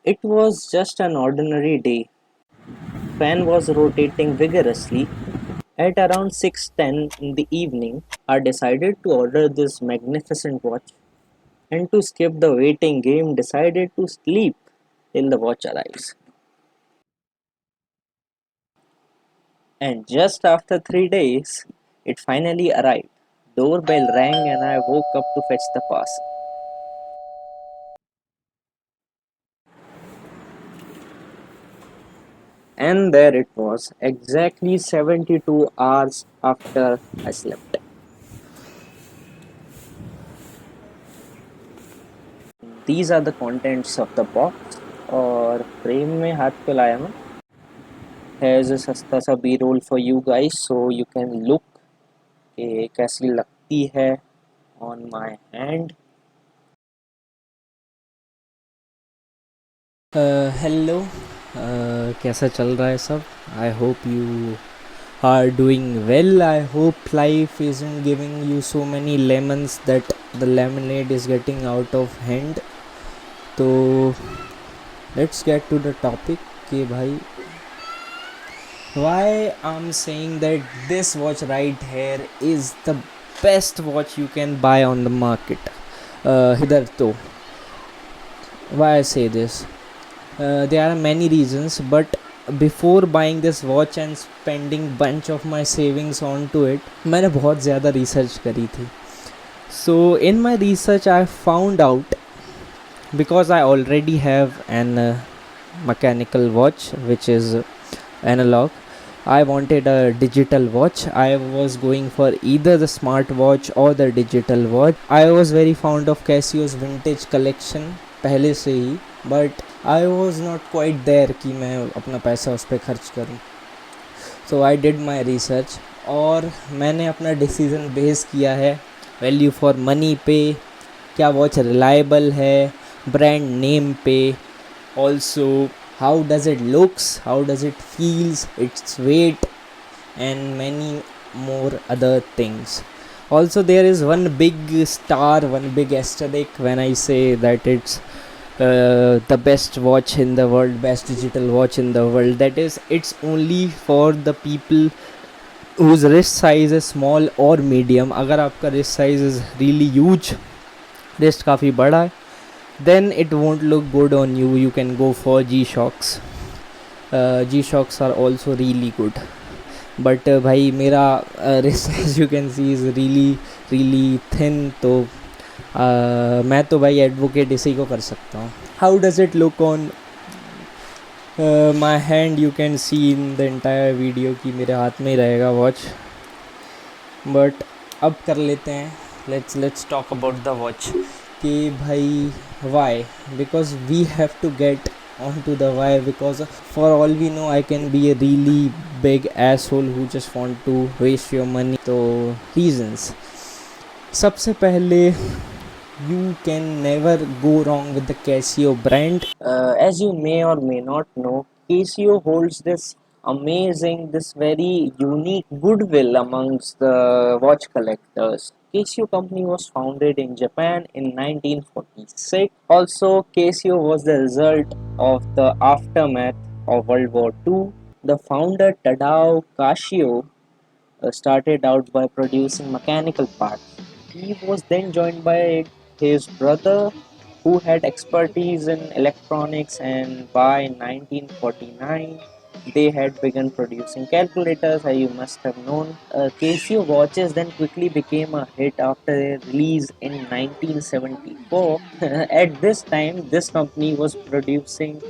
It was just an ordinary day. Fan was rotating vigorously. At around 6:10 in the evening, I decided to order this magnificent watch and to skip the waiting game decided to sleep till the watch arrives. And just after 3 days, it finally arrived. Doorbell rang and I woke up to fetch the parcel. And there it was, exactly 72 hours after I slept. These are the contents of the box और frame में हाथ पे लाया मैं. Here's a सस्ता सा B roll for you guys so you can look कि कैसी लगती है on my hand. हेलो कैसा चल रहा है सब. I hope you are doing well. I hope life isn't giving you so many lemons that the lemonade is getting out of hand. तो let's get to the topic कि भाई why I'm saying that this watch right here is the best watch you can buy on the market. इधर तो why I say this. There are many reasons, but before buying this watch and spending bunch of my savings onto it, मैंने बहुत ज़्यादा research करी थी. So in my research I found out, because I already have an mechanical watch which is analog, I wanted a digital watch. I was going for either the smart watch or the digital watch. I was very fond of Casio's vintage collection पहले से ही, but I was not quite there कि मैं अपना पैसा उस पर खर्च करूँ. सो आई डिड माई रिसर्च और मैंने अपना डिसीज़न बेस किया है वैल्यू फॉर मनी पे, क्या वॉच रिलायबल है, ब्रांड नेम पे, also how does it looks, how does it feels, its weight and many more other things. Also there is one big star, one big asterisk when I say that it's the best watch in the world, best digital watch in the world. That is, it's only for the people whose wrist size is small or medium. अगर आपका wrist size is really huge, wrist काफ़ी बड़ा है, then it won't look good on you. You can go for G-Shocks. G-Shocks are also really good. But भाई मेरा wrist as you can see is really thin. तो मैं तो भाई advocate इसी को कर सकता हूँ. How does it look on my hand. You can C in the entire video कि मेरे हाथ में ही रहेगा वॉच. बट अब कर लेते हैं, let's talk about the watch कि भाई why. Because we have to get onto the why, because for all we know I can be a really big asshole who just want to waste your money. So reasons, सबसे पहले you can never go wrong with the Casio brand. As you may or may not know, Casio holds this amazing, this very unique goodwill amongst the watch collectors. Casio company was founded in Japan in 1946. Also, Casio was the result of the aftermath of World War II. The founder Tadao Casio started out by producing mechanical parts. He was then joined by his brother, who had expertise in electronics, and by 1949 they had begun producing calculators, as you must have known. Casio watches then quickly became a hit after their release in 1974. At this time, this company was producing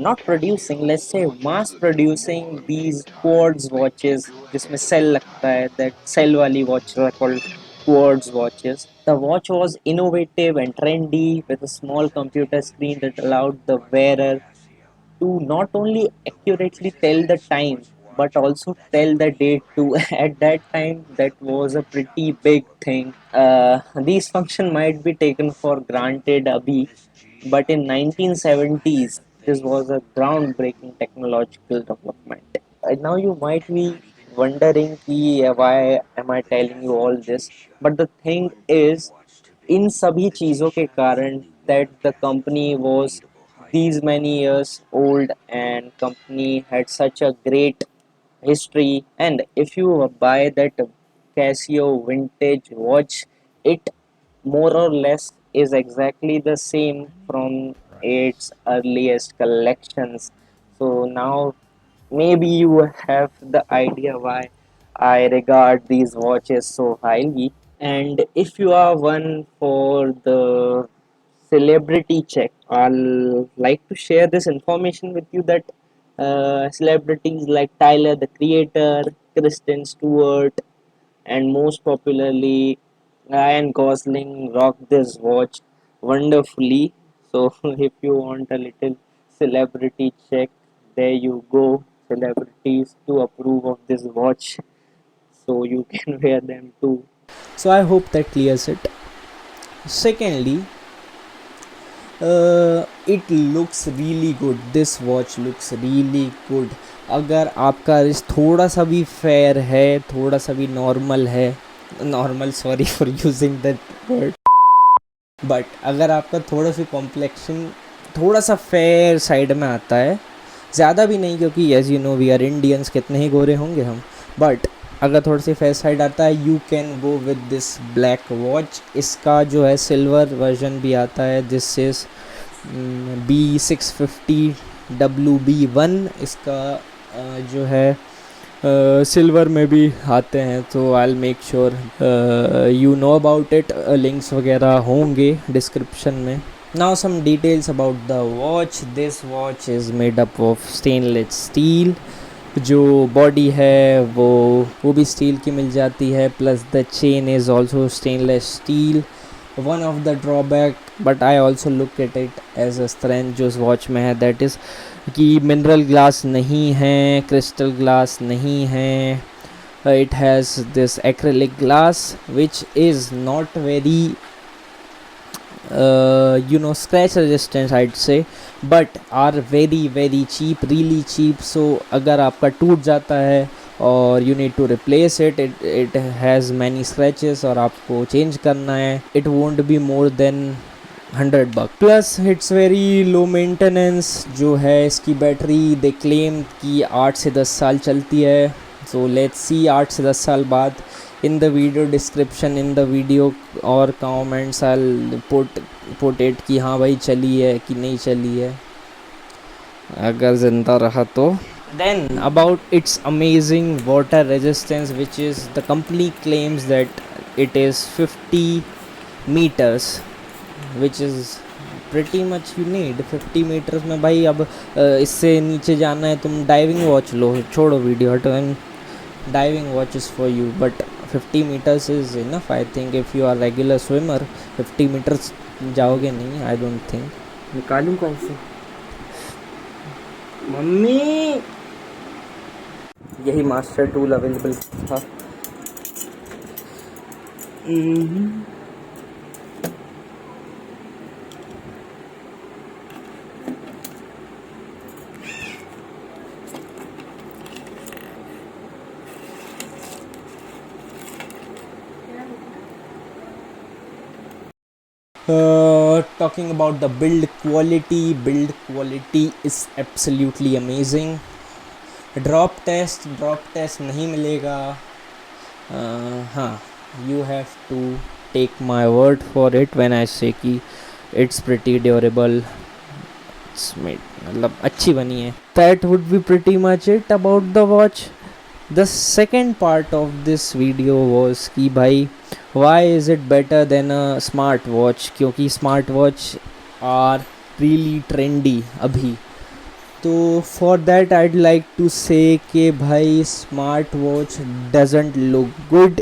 not producing, let's say mass producing these quartz watches जिसमें cell लगता है, that cell वाली watch are called quartz watches. The watch was innovative and trendy with a small computer screen that allowed the wearer to not only accurately tell the time but also tell the date too. At that time that was a pretty big thing. These function might be taken for granted abhi, but in 1970s this was a groundbreaking technological development. Now you might be wondering ki, why am I telling you all this, but the thing is इन सभी चीज़ों के कारण that the company was these many years old and company had such a great history. And if you buy that Casio vintage watch, it more or less is exactly the same from its earliest collections. So now maybe you have the idea why I regard these watches so highly. And if you are one for the celebrity check, I'll like to share this information with you that celebrities like Tyler the Creator, Kristen Stewart, and most popularly Ryan Gosling rock this watch wonderfully. So if you want a little celebrity check, there you go. Celebrities to approve of this watch, so you can wear them too. So I hope that clears it. Secondly, it looks really good. This watch looks really good. अगर आपका risk थोड़ा सा भी fair है, थोड़ा सा भी normal है, normal, sorry for using that word, but अगर आपका थोड़ा सा कॉम्प्लेक्शन थोड़ा सा फेयर साइड में आता है, ज़्यादा भी नहीं, क्योंकि as you know we are Indians, कितने ही गोरे होंगे हम, बट अगर थोड़ा सी फेयर साइड आता है, you can go with this black watch. इसका जो है सिल्वर वर्जन भी आता है. This is B650WB1. इसका जो है सिल्वर में भी आते हैं, तो I will make sure you know about it. Links वगैरह होंगे डिस्क्रिप्शन में. Now some details about the watch. This watch is made up of stainless steel. जो बॉडी है वो भी स्टील की मिल जाती है, plus the chain is also stainless steel. One of the drawback, but I also look at it as a strength जो इस वॉच में है, दैट इज़ कि मिनरल ग्लास नहीं है, क्रिस्टल ग्लास नहीं है. It has this acrylic glass which is not very scratch resistance I'd say, but are very cheap, really cheap. So अगर आपका टूट जाता है और you need to replace it, it has many scratches और आपको change करना है, it won't be more than $100. Plus it's very low maintenance. जो है इसकी बैटरी they claim कि 8 से 10 साल चलती है. So let's see 8 से 10 साल बाद. In the video description, in the video और comments I'll put it कि हाँ भाई चली है कि नहीं चली है, अगर ज़िंदा रहा तो. Then about its amazing water resistance, which is the company claims that it is 50 meters, which is pretty much you need 50 meters में भाई. अब इससे नीचे जाना है, तुम डाइविंग वॉच लो, छोड़ो वीडियो हटो, and diving watch is for you, but 50 meters is enough. I think if you are regular swimmer 50 meters जाओगे नहीं, I don't think. निकालूं कौन से? मम्मी, यही मास्टर टूल अवेलेबल था. Talking about the build quality is absolutely amazing. Drop test नहीं मिलेगा. हाँ, you have to take my word for it when I say कि it's pretty durable, it's made, मतलब अच्छी बनी है. That would be pretty much it about the watch. The second part of this video was कि भाई why is it better than a smart watch, क्योंकि smart watch are really trendy अभी. तो for that I'd like to say कि भाई smart watch doesn't look good.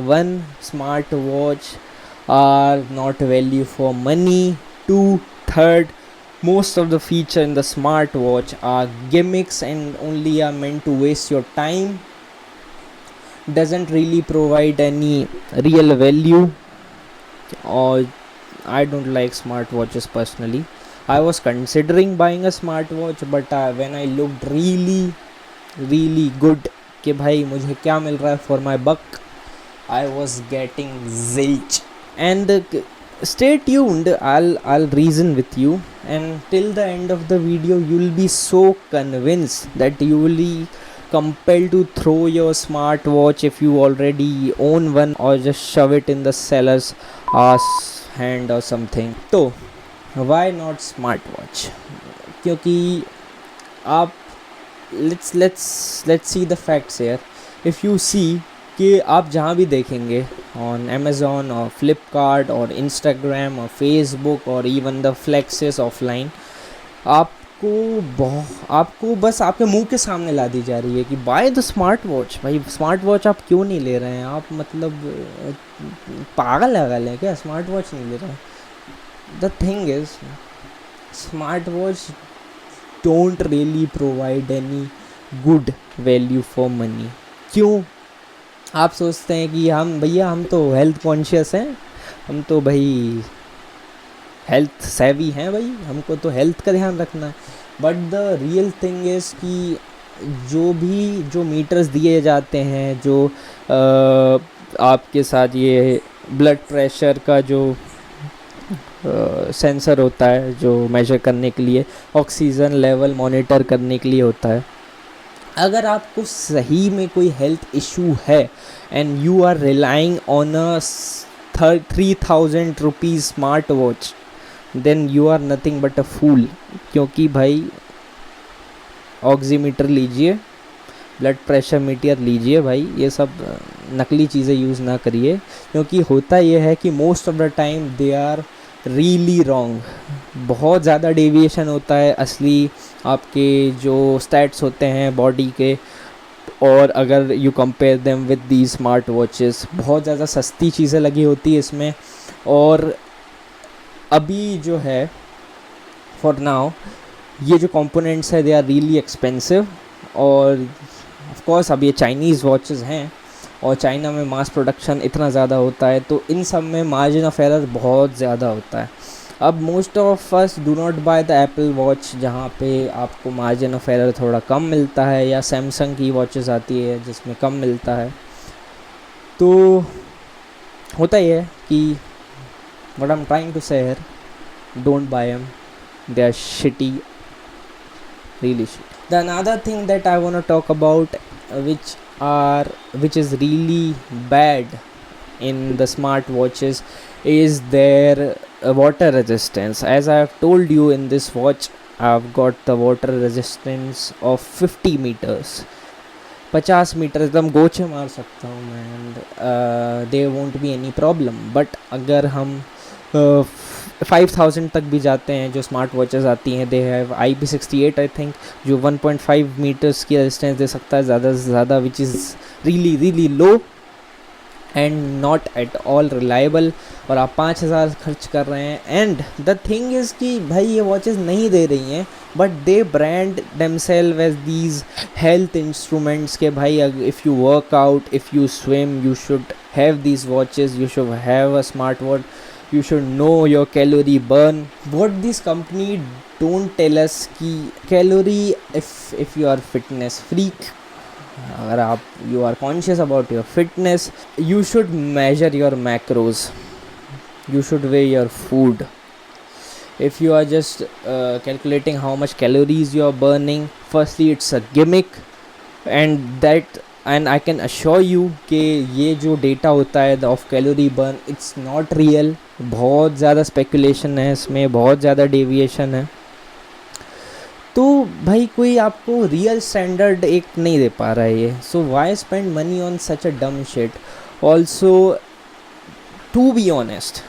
One, smart watch are not value for money. Two, third, most of the feature in the smart watch are gimmicks and only are meant to waste your time. Doesn't really provide any real value, or I don't like smart watches personally. I was considering buying a smart watch, but when I looked really good कि भाई मुझे क्या मिल रहा है for my buck, I was getting zilch. And stay tuned. I'll reason with you, and till the end of the video you'll be so convinced that you will be compelled to throw your smartwatch if you already own one, or just shove it in the seller's ass hand or something. तो why not smartwatch? क्योंकि आप let's see the facts here. If you see कि आप जहाँ भी देखेंगे on Amazon और फ्लिपकार्ट और इंस्टाग्राम और फेसबुक और इवन द फ्लेक्सेस ऑफलाइन, आपको बस आपके मुंह के सामने ला दी जा रही है कि बाय द स्मार्ट वॉच. भाई स्मार्ट वॉच आप क्यों नहीं ले रहे हैं? आप मतलब पागल है क्या? स्मार्ट वॉच नहीं ले रहे हैं. The thing is smart watch don't really provide any good value for money. क्यों? आप सोचते हैं कि हम तो हेल्थ कॉन्शियस हैं, हम तो भाई हेल्थ सेवी हैं, भाई हमको तो हेल्थ का ध्यान रखना है. But the real thing is कि जो मीटर्स दिए जाते हैं, जो आपके साथ ये ब्लड प्रेशर का जो सेंसर होता है, जो मेजर करने के लिए, ऑक्सीजन लेवल मॉनिटर करने के लिए होता है, अगर आपको सही में कोई हेल्थ इशू है and you are relying on a 3000 rupees smart watch, then you are nothing but a fool. क्योंकि भाई ऑक्सीमीटर लीजिए, ब्लड प्रेशर मीटर लीजिए, भाई ये सब नकली चीज़ें यूज़ ना करिए. क्योंकि होता ये है कि most of the time they are really wrong. बहुत ज़्यादा डेविएशन होता है असली आपके जो स्टैट्स होते हैं बॉडी के, और अगर you compare them with the smart watches, बहुत ज़्यादा सस्ती चीज़ें लगी होती है इसमें. और अभी जो है फॉर नाउ ये जो कंपोनेंट्स है दे आर रियली एक्सपेंसिव. और ऑफ कोर्स अब ये चाइनीज़ वॉचेस हैं और चाइना में मास प्रोडक्शन इतना ज़्यादा होता है, तो इन सब में मार्जिन ऑफ एरर बहुत ज़्यादा होता है. अब most of us do not by the Apple watch, जहाँ पे आपको मार्जिन ऑफ एरर थोड़ा कम मिलता है, या सैमसंग की वॉचेस आती है जिसमें कम मिलता है. तो होता ही है कि what I am trying to say here, don't buy them, they are shitty, really shit. The another thing that I want to talk about, which is really bad in the smart watches, is their water resistance. As I have told you, in this watch I've got the water resistance of 50 meters. 50 metre एकदम गोचे मार सकता हूँ मैं, and they won't be any problem. But अगर हम 5000 तक भी जाते हैं, जो स्मार्ट वॉचेस आती हैं, they have IP68 I think, जो 1.5 मीटर्स की रेजिस्टेंस दे सकता है ज़्यादा से ज़्यादा, विच is really really low and not at all reliable. और आप 5000 खर्च कर रहे हैं. एंड द थिंग इज़ कि भाई ये वॉचेस नहीं दे रही हैं, but they brand themselves as these health instruments के भाई if you work out, if you swim, you should have these watches, you should have a smart watch, you should know your calorie burn. What this company don't tell us कि calorie, if you are fitness freak, अगर आप you are conscious about your fitness, you should measure your macros, you should weigh your food. If you are just calculating how much calories you are burning, firstly it's a gimmick, and I can assure you कि ये जो data होता है of calorie burn, it's not real. बहुत ज़्यादा speculation है इसमें, बहुत ज़्यादा डेविएशन है. तो भाई कोई आपको रियल स्टैंडर्ड एक नहीं दे पा रहा है ये. So why spend money on such a dumb shit. Also to be honest,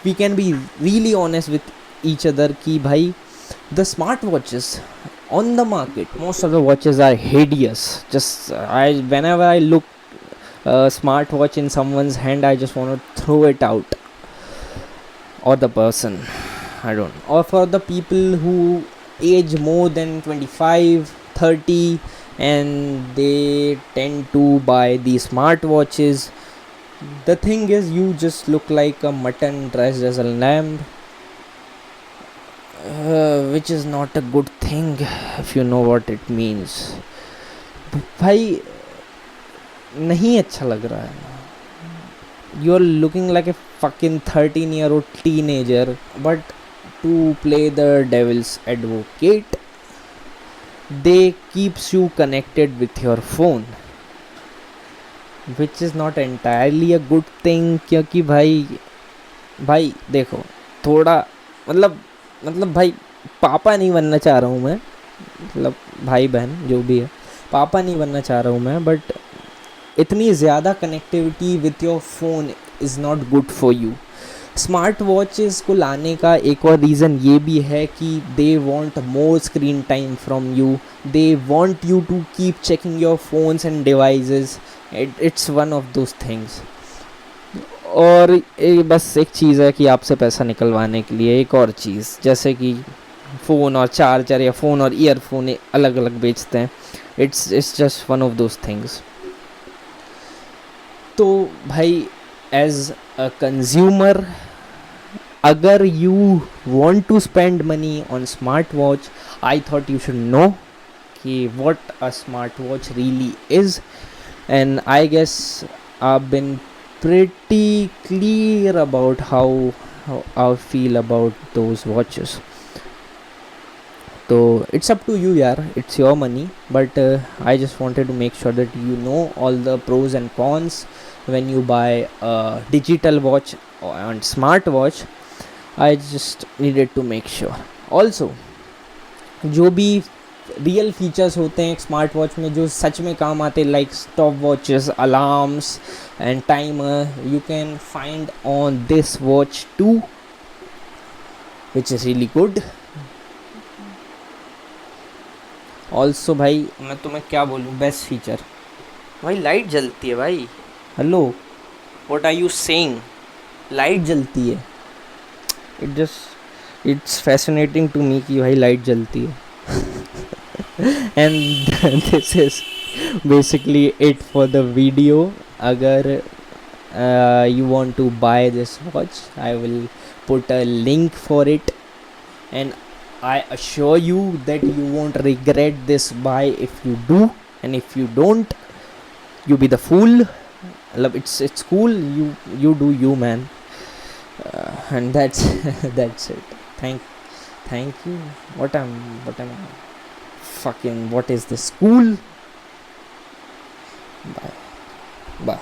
we can be really honest with each other कि भाई the smart watches on the market, most of the watches are hideous. Just whenever I look a smart watch in someone's hand, I just want to throw it out, or the person, I don't know. Or for the people who age more than 25 30 and they tend to buy these smart watches, the thing is you just look like a mutton dressed as a lamb, which is not a good thing if you know what it means. भाई नहीं अच्छा लग रहा है. you're looking like a fucking 13-year-old teenager, but to play the devil's advocate, they keeps you connected with your phone, which is not entirely a good thing. क्योंकि भाई देखो, थोड़ा मतलब भाई, पापा नहीं बनना चाह रहा हूँ मैं, मतलब भाई बहन जो भी है, पापा नहीं बनना चाह रहा हूँ मैं, बट इतनी ज़्यादा connectivity with your phone is not good for you. Smart watches को लाने का एक और रीज़न ये भी है कि they want more screen time from you, they want you to keep checking your phones and devices. It's one of those things. और बस एक चीज़ है कि आपसे पैसा निकलवाने के लिए एक और चीज़, जैसे कि फ़ोन और चार्जर या फ़ोन और ईयरफोन अलग अलग बेचते हैं. It's just one of those things. तो भाई, एज अ कंज्यूमर, अगर you want to spend money on smart watch, I thought you should know कि what a smart watch really is. And I guess I've been pretty clear about how I feel about those watches. So it's up to you, yaar. It's your money, but I just wanted to make sure that you know all the pros and cons when you buy a digital watch and smart watch. I just needed to make sure. Also, जो भी real features होते हैं एक smart watch में जो सच में काम आते हैं, like stop watches, alarms and timer, you can find on this watch too, which is really good. Also भाई, मैं तुम्हें क्या बोलूँ, बेस्ट फीचर भाई, लाइट जलती है भाई. Hello, what are you saying? Light जलती है. इट्स फैसिनेटिंग टू मी कि भाई लाइट जलती है. And this is basically it for the video. Agar you want to buy this watch, I will put a link for it, and I assure you that you won't regret this buy if you do, and if you don't, you be the fool. It's cool, you do you, man. And that's that's it. Thank you. What am fucking, what is this, school? Bye.